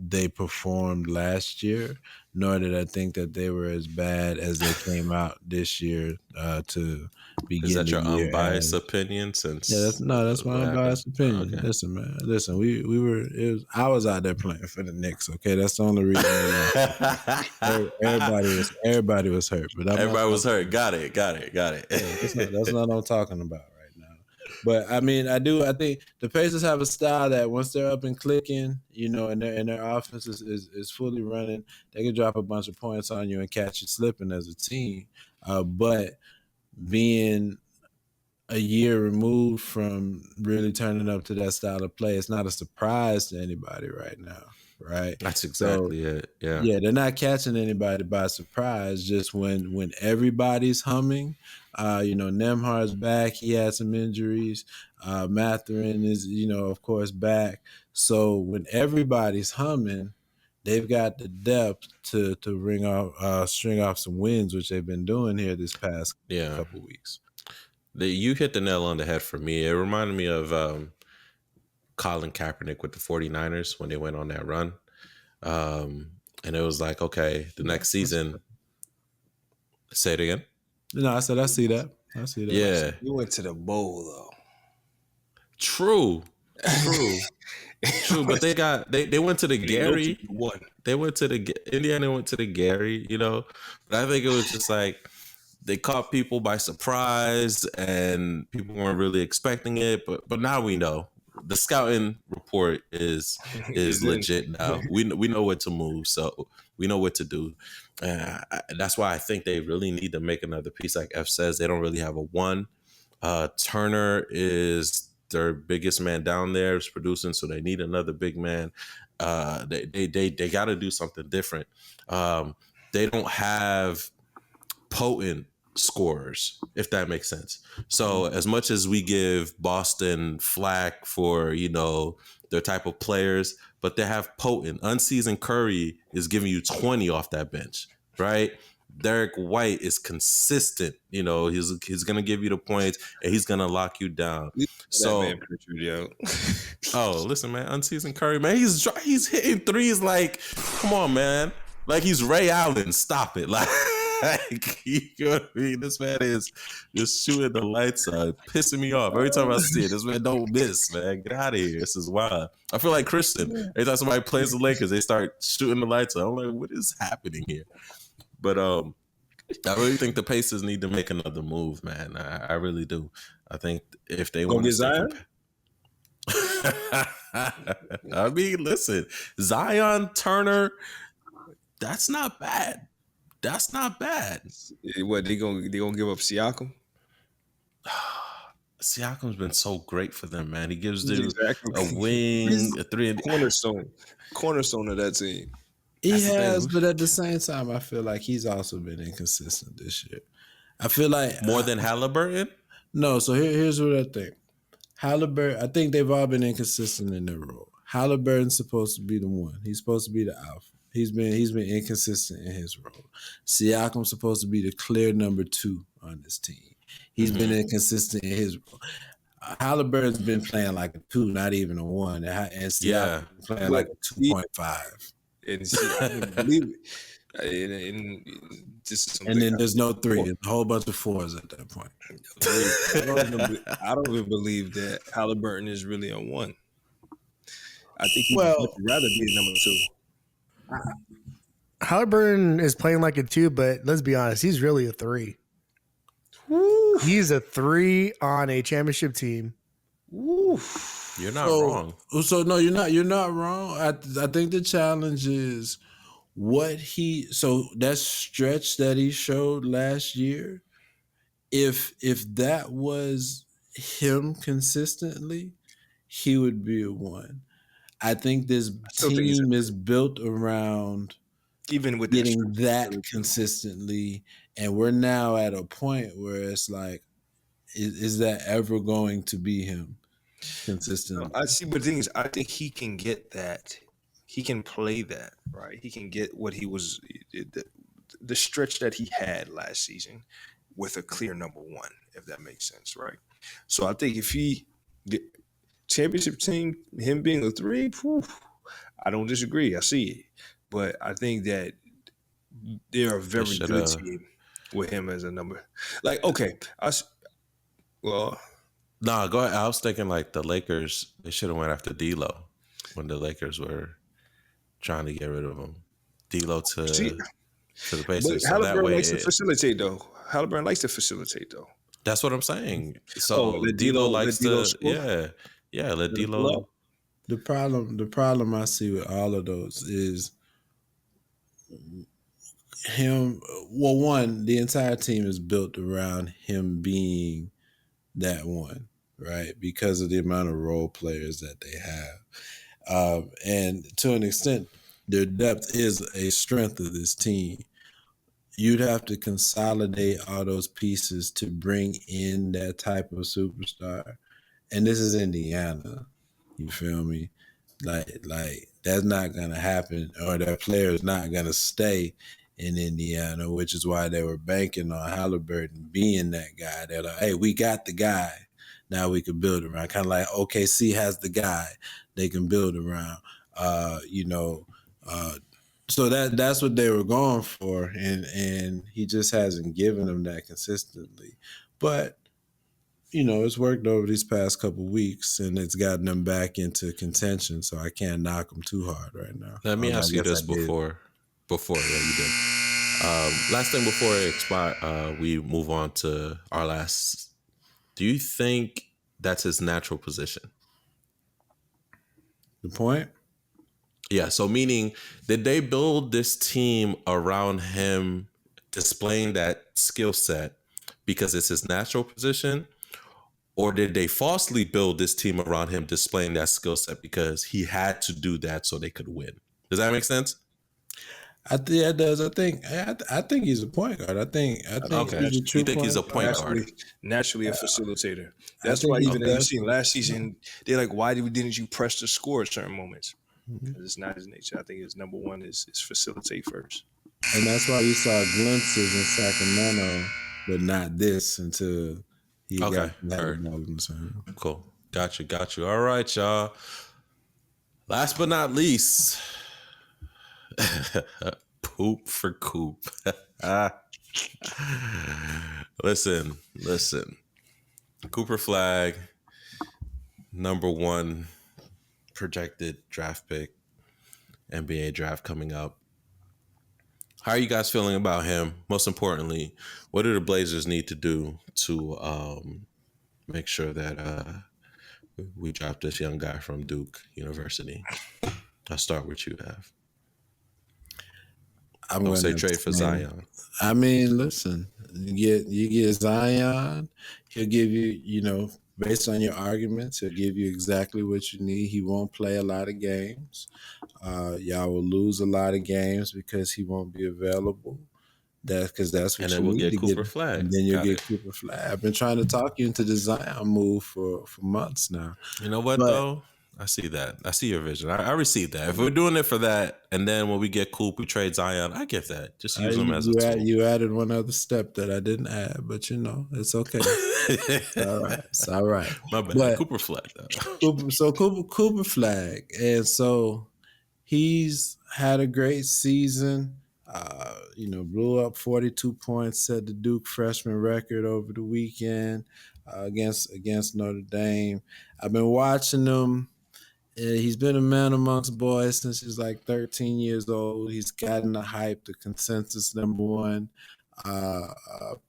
they performed last year, nor did I think that they were as bad as they came out this year to Is begin that the your year unbiased as. opinion Yeah, since that's my what happened? unbiased opinion. Okay. Listen, man. Listen, I was out there playing for the Knicks. Okay, that's the only reason they lost. Everybody was hurt, but I'm not Everybody was talking. hurt. Got it. Yeah, that's not what I'm talking about right now. But I mean, I think the Pacers have a style that once they're up and clicking, and their offense is fully running, they can drop a bunch of points on you and catch you slipping as a team. But being a year removed from really turning up to that style of play, it's not a surprise to anybody right now, right? That's So exactly it. Yeah. yeah, they're not catching anybody by surprise. Just when everybody's humming, Nemhar's back. He had some injuries. Mathurin is, of course, back. So when everybody's humming, they've got the depth to string off some wins, which they've been doing here this past Yeah. couple weeks. You hit the nail on the head for me. It reminded me of Colin Kaepernick with the 49ers when they went on that run. And it was like, okay, the next season, say it again. No, I said I see that. Yeah. We went to the bowl though. True. But they went to the Gary. They went to the Indiana went to the Gary, But I think it was just like they caught people by surprise and people weren't really expecting it. But now we know. The scouting report is legit now. We know what to move, so we know what to do. That's why I think they really need to make another piece. Like F says, they don't really have a one. Turner is their biggest man down there, is producing, so they need another big man. They got to do something different. They don't have potent scorers, if that makes sense. So as much as we give Boston flack for, their type of players, but they have potent. Unseasoned Curry is giving you 20 off that bench, right? Derek White is consistent. He's gonna give you the points and he's gonna lock you down. So, man, oh, listen, man, unseasoned Curry, man, he's hitting threes like, come on, man, like he's Ray Allen. Stop it, like. You know what I mean? This man is just shooting the lights out, pissing me off every time I see it. This man don't miss, man. Get out of here. This is wild. I feel like Christian. Every time somebody plays the Lakers, they start shooting the lights out. I'm like, what is happening here? But I really think the Pacers need to make another move, man. I really do. I think if they want to Zion? I mean, listen, Zion, Turner, that's not bad. That's not bad. What they gonna give up Siakam? Siakam's been so great for them, man. He gives them a wing, a three, and cornerstone of that team. He has, but at the same time, I feel like he's also been inconsistent this year. I feel like more than Halliburton. No, so here's what I think. Halliburton, I think they've all been inconsistent in their role. Halliburton's supposed to be the one. He's supposed to be the alpha. He's been inconsistent in his role. Siakam's supposed to be the clear number 2 on this team. He's been inconsistent in his role. Halliburton's been playing like a 2, not even a 1. And Siakam's been playing like a 2.5. And see, I didn't believe it. And then there's no 3. There's a whole bunch of 4s at that point. I don't even believe that Halliburton is really a 1. I think he'd rather be number 2. Halliburton is playing like a 2, but let's be honest, he's really a 3. Woo. He's a 3 on a championship team. Woo. You're not wrong. So no, you're not wrong. I think the challenge is that stretch that he showed last year. If that was him consistently, he would be a 1. I think this team is built around even with getting that consistently, and we're now at a point where it's like, is that ever going to be him consistently? I see, but the thing is, I think he can get that. He can play that, right? He can get what he was, the stretch that he had last season with a clear number 1, if that makes sense, right? So I think if the championship team, him being a 3, I don't disagree. I see it, but I think that they're a They very should good have. team with him as a number. Like, okay, well, Nah, go ahead. I was thinking like the Lakers. They should have went after D'Lo when the Lakers were trying to get rid of him. D'Lo see, to the but Pacers. So that Halliburton way, likes to facilitate though. Halliburton likes to facilitate though. that's what I'm saying. Oh, So D'Lo Let likes D'Lo to, score. let Let him pull D'Lo. up. The problem I see with all of those is him. Well, one, the entire team is built around him being that one, right? Because of the amount of role players that they have, and to an extent, their depth is a strength of this team. You'd have to consolidate all those pieces to bring in that type of superstar, and this is Indiana. You feel me? Like that's not gonna happen, or that player is not gonna stay in Indiana, which is why they were banking on Halliburton being that guy. They're like, hey, we got the guy. Now we can build around. Kind of like OKC has the guy they can build around. You know, so that's what they were going for, and he just hasn't given them that consistently. But it's worked over these past couple weeks, and it's gotten them back into contention. So I can't knock them too hard right now. Let me Although I ask you guess I this did. before you did. Last thing before it expire, we move on to our last. Do you think that's his natural position? The point? Yeah. So meaning, did they build this team around him displaying that skill set because it's his natural position? Or did they falsely build this team around him displaying that skill set because he had to do that so they could win? Does that make sense? I think it does. I think he's a point guard. I think Okay. he's a You true think he's a point point guard. guard? Naturally a facilitator. I That's think why he's even you seen definitely- last season, they're like, why didn't you press the score at certain moments? Mm-hmm. Because it's not his nature. I think his number one is facilitate first. And that's why we saw glimpses in Sacramento, but not this until he Okay, got the heard. ball in his hand. Cool. Got you. All right, y'all. Last but not least, poop for Coop. Listen. Cooper Flag, number one projected draft pick, NBA draft coming up. How are you guys feeling about him? Most importantly, what do the Blazers need to do to make sure that we drop this young guy from Duke University? I'll start with you, Av. I'm Don't say gonna trade for say- Zion. I mean, listen, you get Zion, he'll give you, based on your arguments, he'll give you exactly what you need. He won't play a lot of games. Y'all will lose a lot of games because he won't be available. That's what And you then we'll need get to Cooper Flag. And then you'll Got get it. Cooper Flag. I've been trying to talk you into the Zion move for months now. You know what, But- though? I see that. I see your vision. I receive that. If we're doing it for that, and then when we get Coop, we trade Zion, I get that. Just use him as a tool. You added one other step that I didn't add, but it's okay. It's all right. My bad. But- Cooper Flag, though. Cooper Flag, and so he's had a great season. Blew up 42 points, set the Duke freshman record over the weekend against Notre Dame. I've been watching him. He's been a man amongst boys since he's like 13 years old. He's gotten the hype, the consensus number one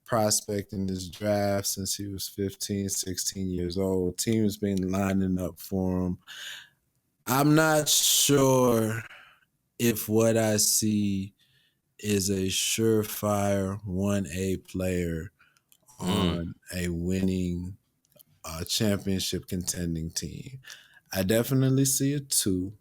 prospect in this draft since he was 15, 16 years old. Team's been lining up for him. I'm not sure if what I see is a surefire 1A player on a winning championship contending team. I definitely see a 2.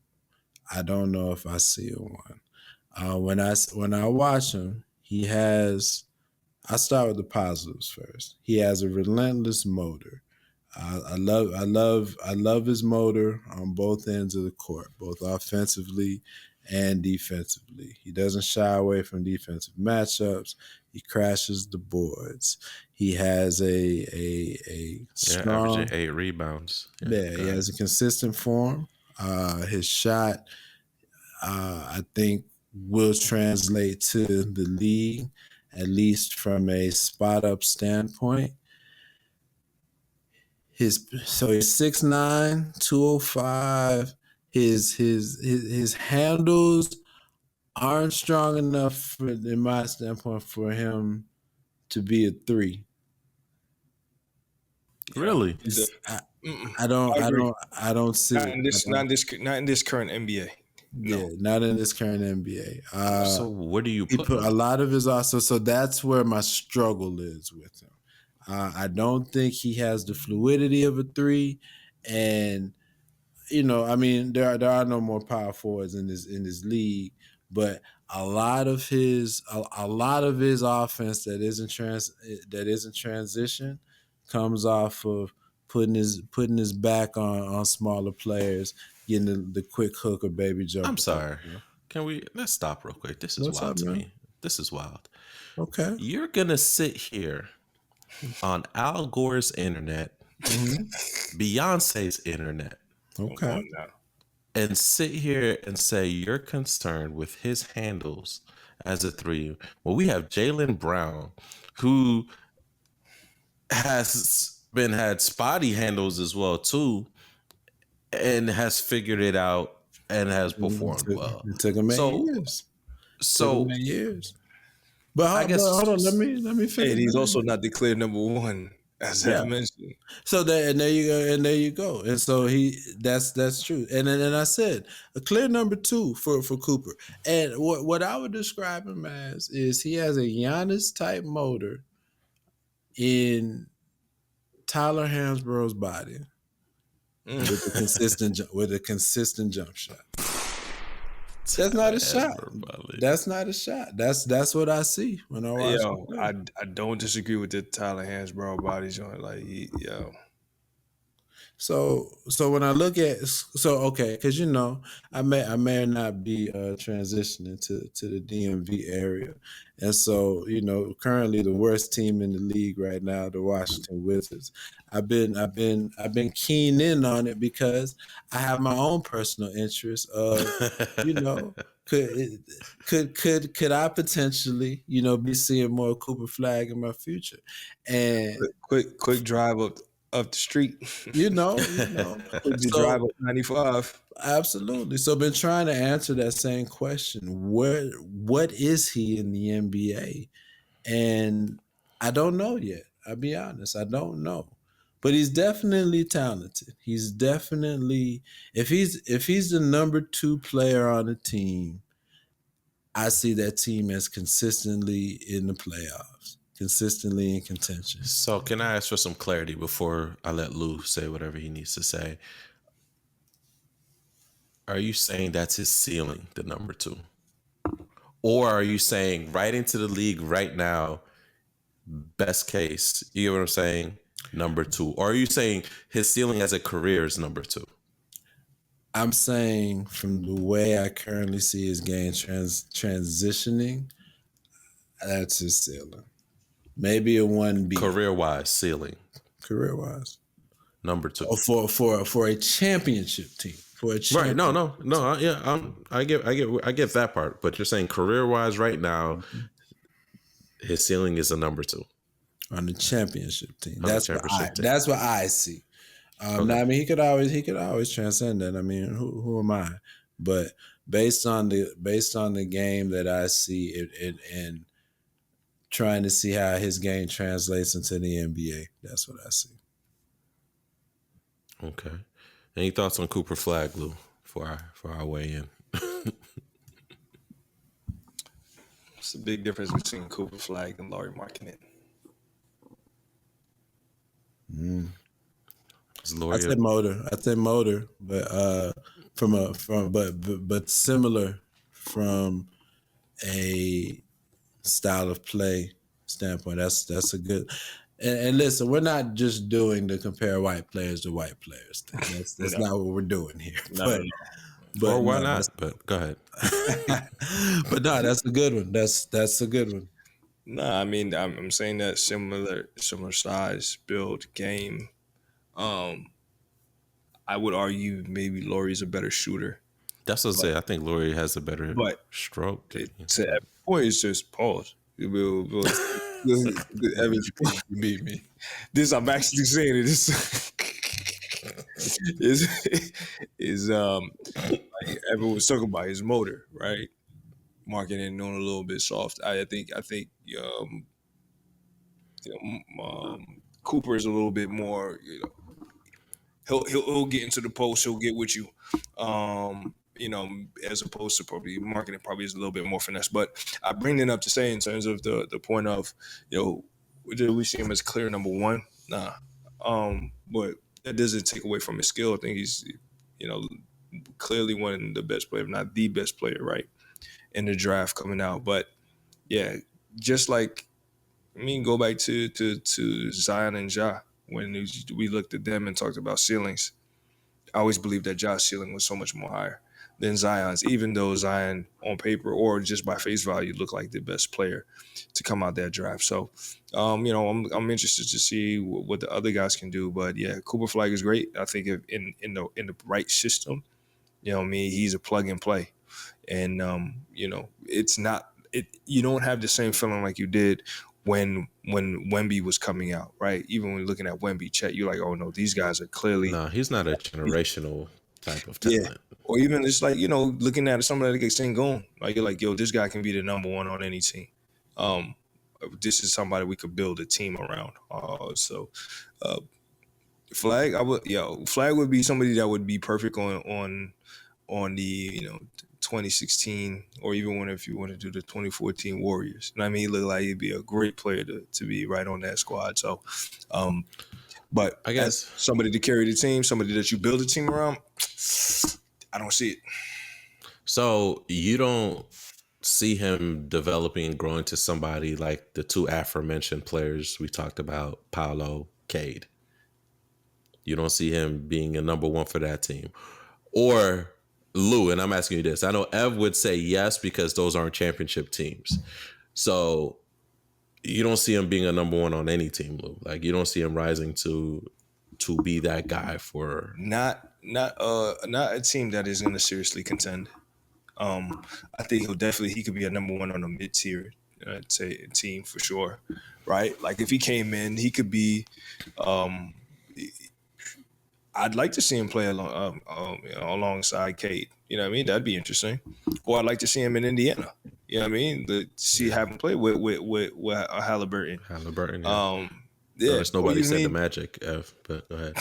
I don't know if I see a 1. When I watch him, I start with the positives first. He has a relentless motor. I love his motor on both ends of the court, both offensively and defensively. He doesn't shy away from defensive matchups. He crashes the boards. He has a strong, averaging 8 rebounds. he has a consistent form. His shot, I think, will translate to the league, at least from a spot up standpoint. He's 6'9", 205. His handles aren't strong enough, in my standpoint, for him to be a 3. Really? I don't I agree. see Not it. in this, not in this current NBA. Yeah, not in this current NBA. So where do you He put put him? a lot of his also, so that's where my struggle is with him. I don't think he has the fluidity of a 3, and I mean, there are no more power forwards in this league, but a lot of his offense that isn't transition comes off of putting his back on smaller players, getting the quick hook or baby jumper. I'm sorry. Let's stop real quick. This is What's wild up, to man? me. This is wild. Okay. You're gonna sit here on Al Gore's internet, Beyonce's internet, Come Okay. on now. and sit here and say you're concerned with his handles as a 3. Well, we have Jaylen Brown, who has had spotty handles as well too, and has figured it out and has performed well. It took him 8 So, years. so But, I but hold on, let guess me finish. And he's also not declared number 1, as Yeah. I've mentioned. So there you go, and so that's true. And then I said a clear number 2 for Cooper. And what I would describe him as is he has a Giannis type motor in Tyler Hansborough's body with a consistent jump shot. That's not a shot. That's not a shot. That's what I see when I watch. Yo, I don't disagree with the Tyler Hansbrough body joint. Like, So when I look at okay, because I may not be transitioning to the DMV area, and so currently the worst team in the league right now, the Washington Wizards. I've been keen in on it because I have my own personal interest of could I potentially be seeing more Cooper Flag in my future, and quick drive up the street. so drive up 95. absolutely. So been trying to answer that same question. What is he in the NBA? And I don't know yet. I'll be honest. I don't know. But he's definitely talented. He's definitely if he's the number 2 player on the team, I see that team as consistently in the playoffs, consistently in contention. So can I ask for some clarity before I let Lou say whatever he needs to say? Are you saying that's his ceiling, the number 2? Or are you saying right into the league right now, best case, you know what I'm saying, number 2? Or are you saying his ceiling as a career is number 2? I'm saying from the way I currently see his game transitioning, that's his ceiling. Maybe a 1B. Career-wise, ceiling. Career-wise. Number 2. Or for a championship team. For a Right. championship No. Yeah. I get that part. But you're saying career-wise right now, his ceiling is a number 2 on the championship team. On the championship team. That's what I see. Okay. Now, I mean, he could always transcend that. I mean, who am I? But based on the game that I see, and trying to see how his game translates into the NBA, that's what I see. Okay. Any thoughts on Cooper Flag, Lou, for our way in? What's the big difference between Cooper Flag and Lauri Markkanen? I said motor, but but similar from a style of play standpoint. That's a good. And listen, we're not just doing the compare white players to white players thing. That's not what we're doing here. No. But or why not? But go ahead. But no, that's a good one. That's a good one. No, I mean, I'm saying that similar size, build, game. I I would argue maybe Laurie's a better shooter. That's what I say. I think Laurie has a better But stroke. to every point, it's just pause. Evans, you beat me. This I'm actually saying it. This is like everyone was talking about his motor, right? Marketing on a little bit soft. I think Cooper is a little bit more. He'll get into the post. He'll get with you. As opposed to probably marketing probably is a little bit more finesse. But I bring it up to say in terms of the point of, did we see him as clear number one? Nah. But that doesn't take away from his skill. I think he's, clearly one of the best players, if not the best player, right, in the draft coming out. But yeah, just like go back to Zion and Ja when we looked at them and talked about ceilings. I always believed that Ja's ceiling was so much more higher than Zion's, even though Zion on paper or just by face value looked like the best player to come out that draft. So, I'm interested to see what the other guys can do. But yeah, Cooper Flag is great. I think if in the right system, he's a plug and play, and it's not you don't have the same feeling like you did when Wemby was coming out, right? Even when you're looking at Wemby, Chet, you're like, oh no, these guys are clearly No, he's not a generational type of talent. Or even just like, looking at somebody like Sengun, like you're like, yo, this guy can be the number one on any team. This is somebody we could build a team around. Flag, Flag would be somebody that would be perfect on the 2016 or even if you want to do the 2014 Warriors. And I mean, he looked like he'd be a great player to be right on that squad. So, but I guess somebody to carry the team, somebody that you build a team around, I don't see it. So you don't see him developing and growing to somebody like the two aforementioned players we talked about, Paolo, Cade. You don't see him being a number one for that team. Or Lou, and I'm asking you this. I know Ev would say yes because those aren't championship teams. So you don't see him being a number one on any team, Lou. Like you don't see him rising to be that guy for not a team that is going to seriously contend. I think he could be a number one on a mid-tier team for sure, right? Like if he came in, he could be. I'd like to see him play alongside Cade. You know what I mean? That'd be interesting. Or I'd like to see him in Indiana. You know what I mean? Have him play with Halliburton. Halliburton. Yeah. Notice nobody said the Magic, Ev, but go ahead.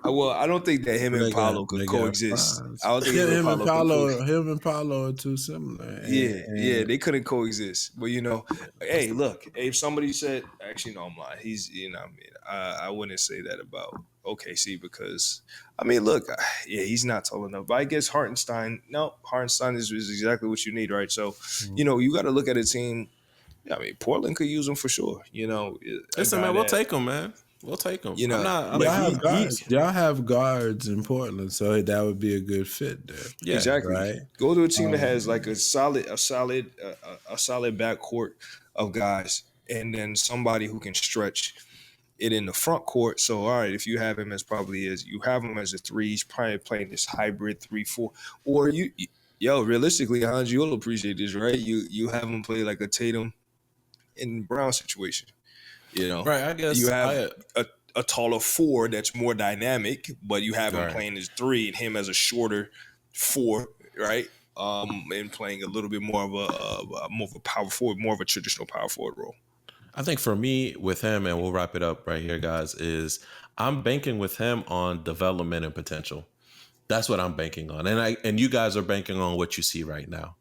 Well, I don't think that him and Paolo could coexist. I don't think him and Paolo are too similar. Yeah, they couldn't coexist. But hey, look, if somebody said, actually, no, I'm lying. He's, I wouldn't say that about OKC because, look, he's not tall enough. But I guess Hartenstein is exactly what you need, right? So, you got to look at a team. Portland could use him for sure. Listen, man, we'll take him, man. We'll take him. Y'all have guards in Portland, so that would be a good fit there. Yeah, exactly. Right? Go to a team that has like a solid backcourt of guys, and then somebody who can stretch it in the front court. So, all right, if you have him you have him as a three, he's probably playing this hybrid 3-4, or realistically, Hans, you'll appreciate this, right? You have him play like a Tatum and Brown situation. Right, I guess you have a taller 4 that's more dynamic, but you have him playing as 3 and him as a shorter 4, right? And playing a little bit more of a power forward, more of a traditional power forward role. I think for me with him, and we'll wrap it up right here, guys, is I'm banking with him on development and potential. That's what I'm banking on, and you guys are banking on what you see right now.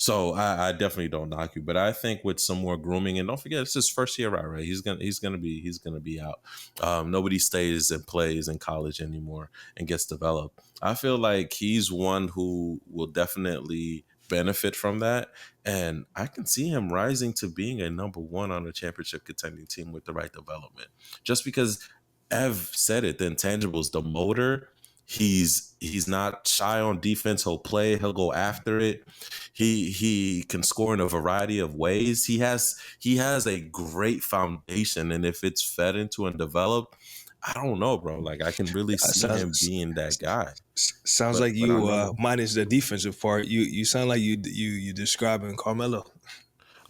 So I definitely don't knock you, but I think with some more grooming, and don't forget it's his first year out, right? He's gonna be out. Nobody stays and plays in college anymore and gets developed. I feel like he's one who will definitely benefit from that, and I can see him rising to being a number one on a championship contending team with the right development. Just because Ev said it, the intangibles, the motor. He's not shy on defense. He'll play. He'll go after it. He can score in a variety of ways. He has a great foundation, and if it's fed into and developed, I don't know, bro. Like I can really see him being that guy. Sounds But- like but I don't you know. minus the defensive part. You sound like you describing Carmelo.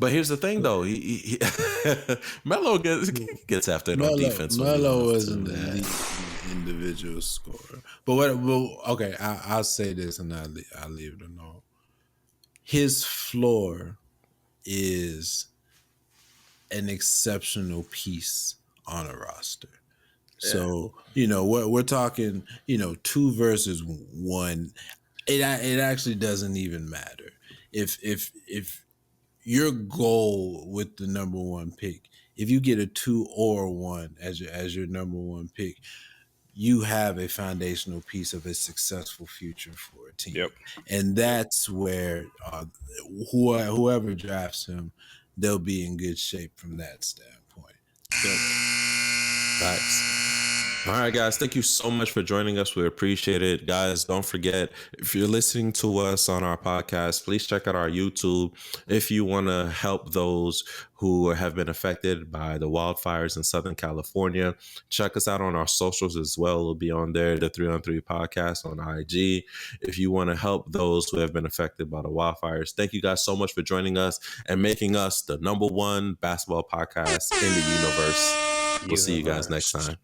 But here's the thing, though. He Melo gets after it on defense. when he's Melo off, is too, an man. elite individual scorer. But okay, I'll say this and I'll leave it alone. His floor is an exceptional piece on a roster. So, we're talking, 2 versus 1. It actually doesn't even matter. If your goal with the number 1 pick, if you get a 2 or 1 as your number 1 pick, you have a foundational piece of a successful future for a team. Yep. And that's where whoever drafts him, they'll be in good shape from that standpoint. Facts. All right, guys. Thank you so much for joining us. We appreciate it. Guys, don't forget, if you're listening to us on our podcast, please check out our YouTube. If you want to help those who have been affected by the wildfires in Southern California, check us out on our socials as well. It'll be on there, the 3on3 podcast on IG. If you want to help those who have been affected by the wildfires, thank you guys so much for joining us and making us the number 1 basketball podcast in the universe. We'll see you guys next time.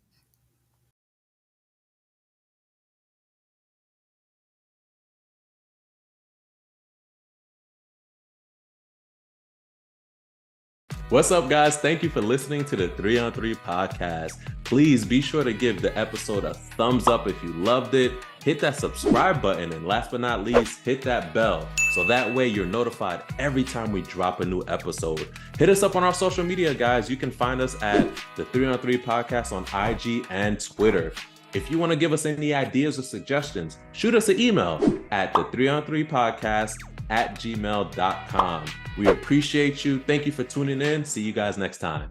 What's up, guys? Thank you for listening to the 3on3 podcast. Please be sure to give the episode a thumbs up if you loved it. Hit that subscribe button, and last but not least, hit that bell so that way you're notified every time we drop a new episode. Hit us up on our social media, guys. You can find us at the 3on3 podcast on IG and Twitter. If you want to give us any ideas or suggestions, shoot us an email at the 3on3podcast@gmail.com. We appreciate you. Thank you for tuning in. See you guys next time.